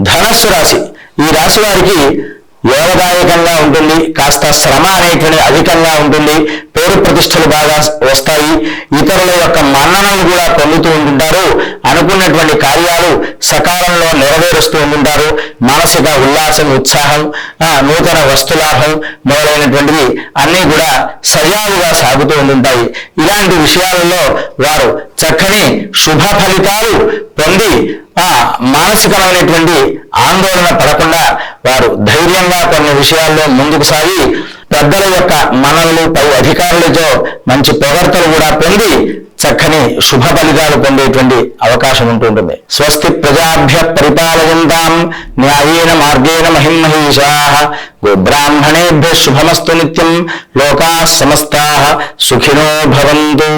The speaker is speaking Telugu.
ధనస్సు రాశి. ఈ రాశి వారికి యోగదాయకంగా ఉంటుంది. కాస్త శ్రమ అనేటువంటి అధికంగా ఉంటుంది. పేరు ప్రతిష్టలు బాగా వస్తాయి. ఇతరుల యొక్క మన్ననలు కూడా పొందుతూ ఉంటుంటారు. అనుకున్నటువంటి కార్యాలు సకాలంలో నెరవేరుస్తూ ఉంటుంటారు. మానసిక ఉల్లాసం, ఉత్సాహం, నూతన వస్తులాభం మొదలైనటువంటివి అన్నీ కూడా సజావుగా సాగుతూ ఉంటుంటాయి. ఇలాంటి విషయాలలో వారు చక్కని శుభ ఫలితాలు పొంది మానసికమైనటువంటి ఆందోళన పడకుండా వారు ధైర్యంగా కొన్ని విషయాల్లో ముందుకు సాగి పెద్దల యొక్క మనవులు, పై అధికారులతో మంచి పొగడ్తలు కూడా పొంది చక్కని శుభ ఫలితాలు పొందేటువంటి అవకాశం ఉంటుంటుంది. స్వస్తి ప్రజాభ్య పరిపాలయంతాం న్యాయేన మార్గేణ మహిమహీషాః గోబ్రాహ్మణేభ్య శుభమస్తు నిత్యం లోకాః సమస్తాః సుఖినో భవంతు.